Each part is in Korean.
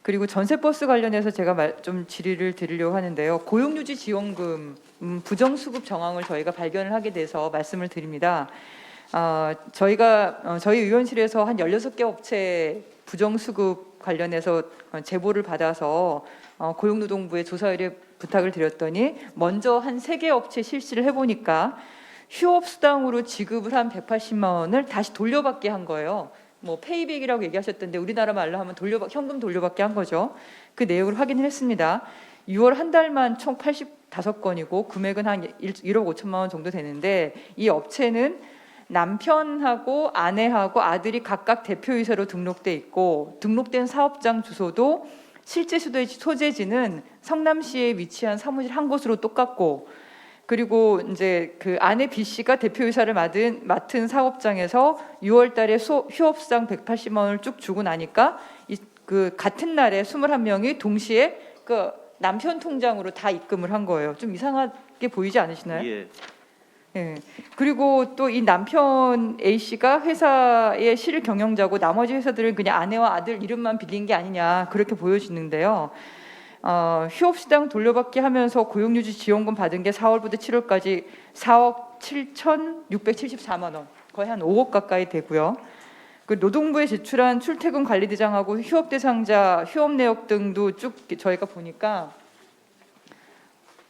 그리고 전세버스 관련해서 제가 좀 질의를 드리려고 하는데요. 고용유지 지원금 부정수급 정황을 저희가 발견을 하게 돼서 말씀을 드립니다. 저희 의원실에서 한 16개 업체 부정수급 관련해서 제보를 받아서 고용노동부에 조사 의뢰 부탁을 드렸더니 먼저 한 3개 업체 실시를 해보니까 휴업수당으로 지급을 한 180만 원을 다시 돌려받게 한 거예요. 뭐 페이백이라고 얘기하셨던데 우리나라 말로 하면 현금 돌려받게 한 거죠. 그 내용을 확인을 했습니다. 6월 한 달만 총 85건이고 금액은 한 1억 5천만 원 정도 되는데 이 업체는 남편하고 아내하고 아들이 각각 대표이사로 등록돼 있고 등록된 사업장 주소도 실제 소재지는 성남시에 위치한 사무실 한 곳으로 똑같고 그리고 이제 그 아내 B 씨가 대표이사를 맡은 사업장에서 6월 달에 휴업수당 180만 원을 쭉 주고 나니까 그 같은 날에 21명이 동시에 그 남편 통장으로 다 입금을 한 거예요. 좀 이상하게 보이지 않으시나요? 예. 예. 그리고 또 이 남편 A 씨가 회사의 실을 경영자고 나머지 회사들은 그냥 아내와 아들 이름만 빌린 게 아니냐 그렇게 보여지는데요. 휴업수당 돌려받기 하면서 고용유지 지원금 받은 게 4월부터 7월까지 4억 7,674만 원, 거의 한 5억 가까이 되고요. 그 노동부에 제출한 출퇴근 관리대장하고 휴업 대상자 휴업 내역 등도 쭉 저희가 보니까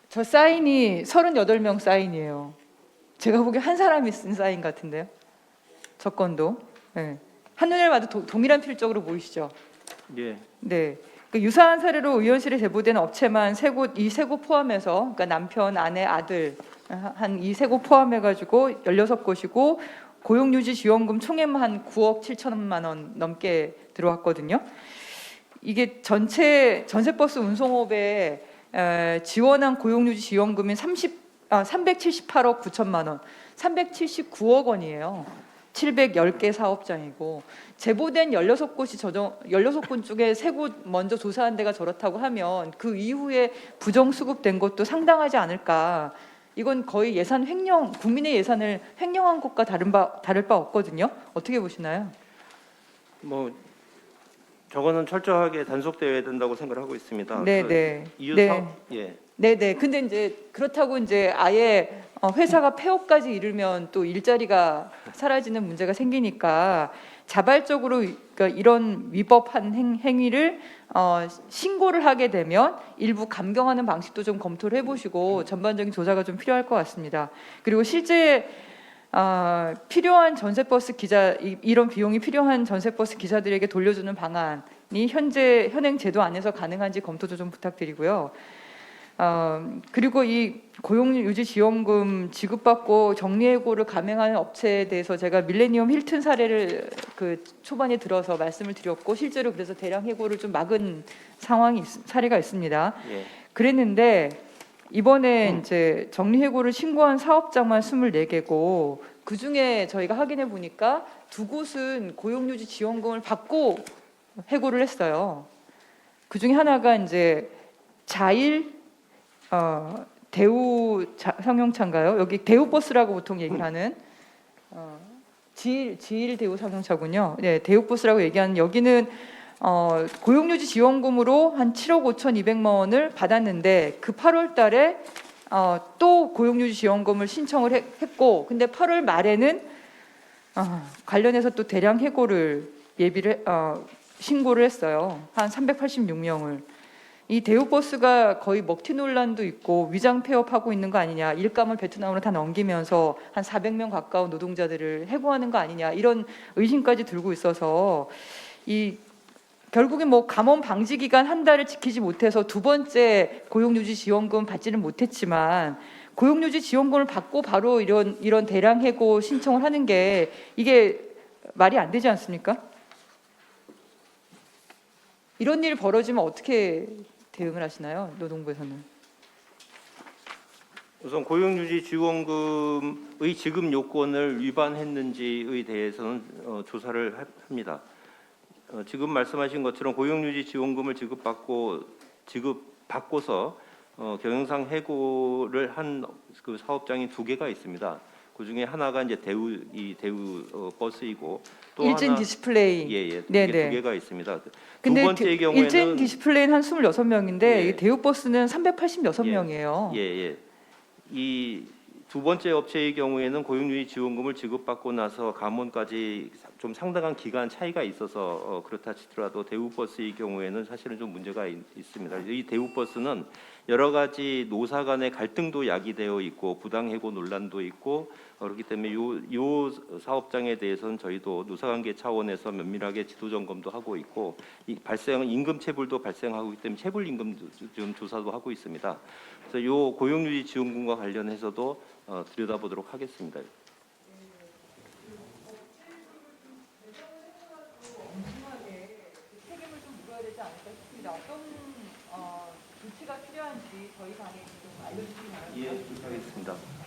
저 사인이 38명 사인이에요. 제가 보기에 한 사람이 쓴 사인 같은데요. 저 건도. 네. 한눈에 봐도 동일한 필적으로 보이시죠? 예. 네. 그 유사한 사례로 의원실에 제보된 업체만 이 세 곳 포함해서 그러니까 남편, 아내, 아들 한 이 세 곳 포함해가지고 16곳이고 고용유지 지원금 총액만 한 9억 7천만 원 넘게 들어왔거든요. 이게 전체 전세버스 운송업에 지원한 고용유지 지원금이 378억 9천만 원, 379억 원이에요. 710개 사업장이고 제보된 16곳 중에 3곳 먼저 조사한 데가 저렇다고 하면 그 이후에 부정수급된 것도 상당하지 않을까. 이건 거의 예산 횡령, 국민의 예산을 횡령한 것과 다를 바 없거든요. 어떻게 보시나요? 뭐 저거는 철저하게 단속되어야 된다고 생각을 하고 있습니다. 네, 네. 네. 예. 네네. 근데 이제 그렇다고 이제 아예 회사가 폐업까지 이르면 또 일자리가 사라지는 문제가 생기니까 자발적으로 그러니까 이런 위법한 행위를 신고를 하게 되면 일부 감경하는 방식도 좀 검토를 해보시고 전반적인 조사가 좀 필요할 것 같습니다. 그리고 실제 필요한 전세버스 기자 이런 비용이 필요한 전세버스 기사들에게 돌려주는 방안이 현행 제도 안에서 가능한지 검토도 좀 부탁드리고요. 그리고 이 고용유지 지원금 지급받고 정리해고를 감행하는 업체에 대해서 제가 밀레니엄 힐튼 사례를 그 초반에 들어서 말씀을 드렸고 실제로 그래서 대량 해고를 좀 막은 사례가 있습니다. 예. 그랬는데 이번에 이제 정리해고를 신고한 사업장만 24개고 그 중에 저희가 확인해 보니까 2곳은 고용유지 지원금을 받고 해고를 했어요. 그 중에 하나가 이제 대우 상용차인가요? 여기 대우버스라고 보통 얘기를 하는 지일 대우 상용차군요. 네, 대우버스라고 얘기하는 여기는 고용유지 지원금으로 한 7억 5,200만 원을 받았는데 그 8월 달에 또 고용유지 지원금을 신청을 했고 근데 8월 말에는 관련해서 또 대량 해고를 신고를 했어요. 한 386명을. 이 대우버스가 거의 먹튀 논란도 있고 위장 폐업하고 있는 거 아니냐, 일감을 베트남으로 다 넘기면서 한 400명 가까운 노동자들을 해고하는 거 아니냐 이런 의심까지 들고 있어서 결국에 뭐 감원 방지 기간 한 달을 지키지 못해서 두 번째 고용유지 지원금 받지는 못했지만 고용유지 지원금을 받고 바로 이런 대량 해고 신청을 하는 게 이게 말이 안 되지 않습니까? 이런 일 벌어지면 어떻게 대응을 하시나요? 노동부에서는. 우선 고용유지 지원금의 지급 요건을 위반했는지에 대해서는 조사를 합니다. 지금 말씀하신 것처럼 고용유지 지원금을 지급받고서 경영상 해고를 한 그 사업장이 2개가 있습니다. 그 중에 하나가 이제 대우 버스이고 또 일진 하나 디스플레이. 예예 네네. 두 개가 있습니다. 근데 두 번째 경우에는 일진 디스플레이는 한 26명인데 예. 이 대우버스는 386명이에요. 예예. 이 두 번째 업체의 경우에는 고용유지 지원금을 지급받고 나서 감원까지 좀 상당한 기간 차이가 있어서 그렇다 치더라도 대우버스의 경우에는 사실은 좀 문제가 있습니다. 이 대우버스는 여러 가지 노사 간의 갈등도 야기되어 있고 부당해고 논란도 있고 그렇기 때문에 요 사업장에 대해서는 저희도 노사관계 차원에서 면밀하게 지도 점검도 하고 있고 임금 체불도 발생하고 있기 때문에 체불 임금도 좀 조사도 하고 있습니다. 그래서 요 고용유지 지원금과 관련해서도 들여다보도록 하겠습니다. 책임을 좀 물어야 되지 않을까 싶습니다. 어떤 조치가 필요한지 저희 당에 좀 알려주시면 예, 하겠습니다.